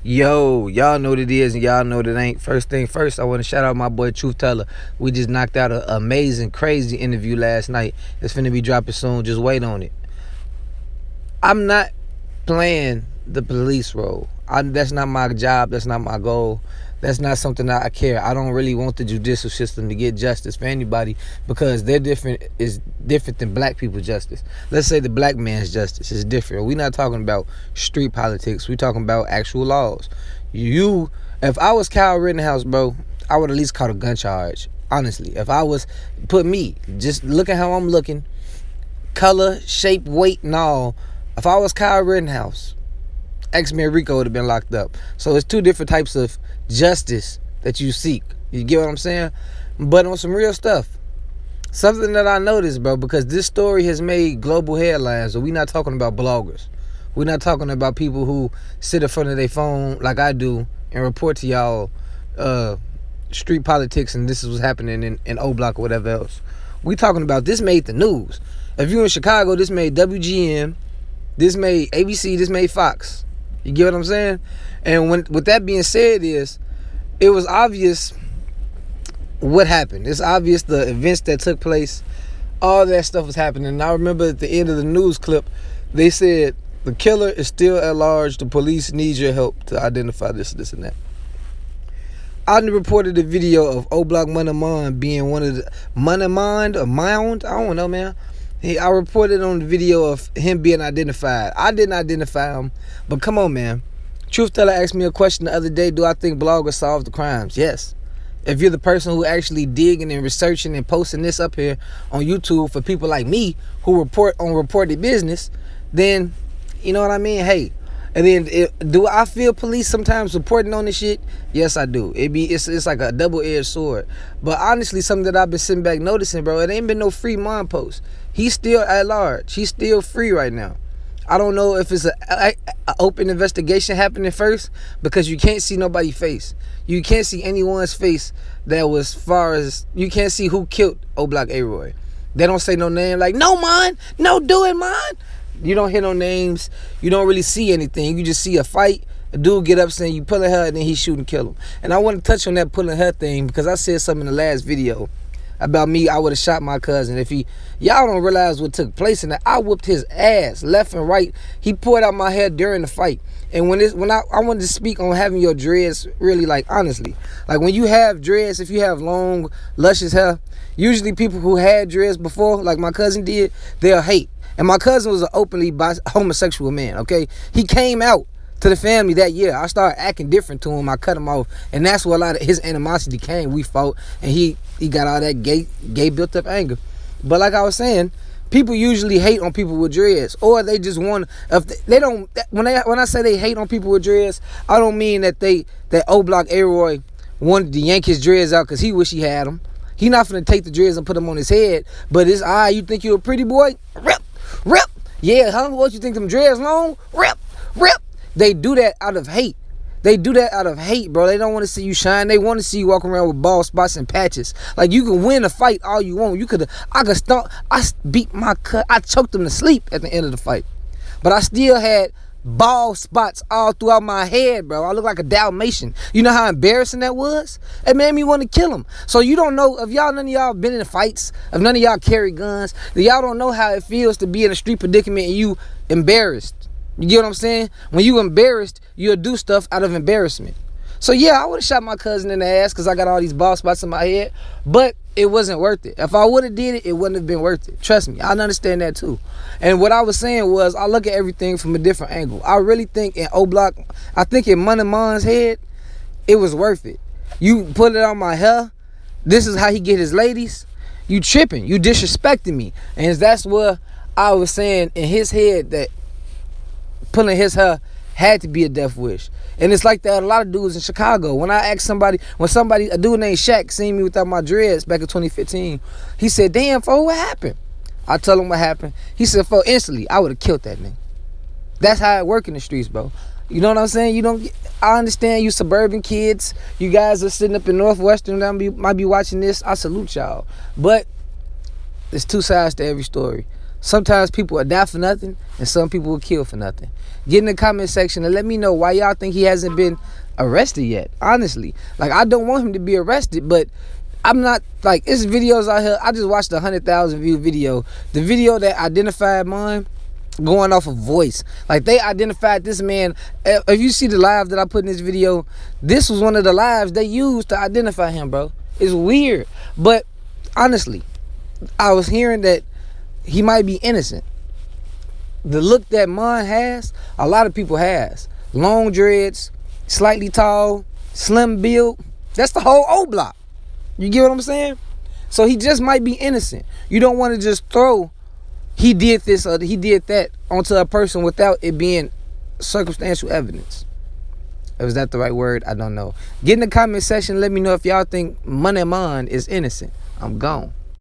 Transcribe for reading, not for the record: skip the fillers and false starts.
Yo, y'all know what it is and y'all know what it ain't. First thing first, I want to shout out my boy Truth Teller. We just knocked out an amazing, crazy interview last night. It's finna be dropping soon. Just wait on it. I'm not playing the police role. That's not my job. That's not my goal. That's not something that I care. I don't really want the judicial system to get justice for anybody because they're different. Is different than black people's justice. Let's say the black man's justice is different. We're not talking about street politics. We're talking about actual laws. If I was Kyle Rittenhouse, bro, I would at least caught a gun charge. Honestly, if I was, just look at how I'm looking, color, shape, weight, and all. If I was Kyle Rittenhouse, XmanReeko would have been locked up. So it's two different types of justice that you seek. You get what I'm saying? But on some real stuff, something that I noticed, bro, because this story has made global headlines. We're not talking about bloggers. We're not talking about people who sit in front of their phone like I do and report to y'all street politics and this is what's happening in Oblock or whatever else. We talking about this made the news. If you in Chicago, this made WGN, this made ABC, this made Fox. You get what I'm saying? And with that being said, it was obvious what happened. It's obvious the events that took place. All that stuff was happening. And I remember at the end of the news clip, they said, the killer is still at large. The police need your help to identify this, and that. I reported a video of Oblock Mond being one of the Mond, I don't know, man. I reported on the video of him being identified. I didn't identify him, but come on, man. Truth Teller asked me a question the other day, do I think bloggers solve the crimes? Yes. If you're the person who actually digging and researching and posting this up here on YouTube for people like me who report on reported business, then, you know what I mean? Hey. And then, do I feel police sometimes reporting on this shit? Yes, I do. It's like a double-edged sword. But honestly, something that I've been sitting back noticing, bro, it ain't been no free Mond post. He's still at large. He's still free right now. I don't know if it's an open investigation happening first because you can't see nobody's face. You can't see anyone's face you can't see who killed Oblock A.Roy. They don't say no name like, no, Mond, no, do it, Mond. You don't hear no names. You don't really see anything. You just see a fight. A dude get up saying you pulling her and then he shoot and kill him. And I want to touch on that pulling her thing because I said something in the last video about me. I would have shot my cousin if y'all don't realize what took place in that. I whooped his ass left and right. He poured out my hair during the fight. And when I wanted to speak on having your dreads, really, like, honestly, like when you have dreads, if you have long, luscious hair, usually people who had dreads before, like my cousin did, they'll hate. And my cousin was an openly homosexual man, okay? He came out to the family that year. I started acting different to him. I cut him off. And that's where a lot of his animosity came. We fought, and he got all that gay built up anger. But like I was saying, people usually hate on people with dreads, or they just want, when I say they hate on people with dreads, I don't mean that Oblock A.Roy wanted to yank his dreads out because he wish he had them. He not finna take the dreads and put them on his head, but it's, you think you a pretty boy? Rip. Yeah, huh? What, you think them dreads long? Rip. They do that out of hate. Bro. They don't want to see you shine. They want to see you walking around with bald spots and patches. Like, you can win a fight all you want. I beat my cut. I choked them to sleep at the end of the fight. But I still had bald spots all throughout my head, bro. I look like a Dalmatian. You know how embarrassing that was? It made me want to kill him. So you don't know, if none of y'all been in fights, if none of y'all carry guns, then y'all don't know how it feels to be in a street predicament and you embarrassed. You get what I'm saying? When you embarrassed, you'll do stuff out of embarrassment. So yeah, I would have shot my cousin in the ass because I got all these bald spots in my head, but it wasn't worth it. If I would have did it, it wouldn't have been worth it. Trust me, I understand that too. And what I was saying was, I look at everything from a different angle. I really think in Oblock, I think in Mond's head, it was worth it. You put it on my hair. This is how he get his ladies. You tripping. You disrespecting me. And that's what I was saying in his head, that pulling his hair had to be a death wish. And it's like that a lot of dudes in Chicago. When I asked a dude named Shaq seen me without my dreads back in 2015, he said, damn, fo, what happened? I told him what happened. He said, fo, instantly, I would have killed that nigga. That's how it work in the streets, bro. You know what I'm saying? I understand you suburban kids. You guys are sitting up in Northwestern that might be watching this. I salute y'all. But there's two sides to every story. Sometimes people will die for nothing, and some people will kill for nothing. Get in the comment section and let me know why y'all think he hasn't been arrested yet. Honestly, like, I don't want him to be arrested, but I'm not, like, it's videos out here. I just watched a 100,000 view video. The video that identified Mond, going off of voice. Like, they identified this man. If you see the live that I put in this video, this was one of the lives they used to identify him, bro. It's weird. But honestly, I was hearing that he might be innocent. The look that Mond has, a lot of people has. Long dreads, slightly tall, slim build. That's the whole Oblock. You get what I'm saying? So he just might be innocent. You don't want to just throw he did this or he did that onto a person without it being circumstantial evidence. Was that the right word? I don't know. Get in the comment section. Let me know if y'all think Munna Mond is innocent. I'm gone.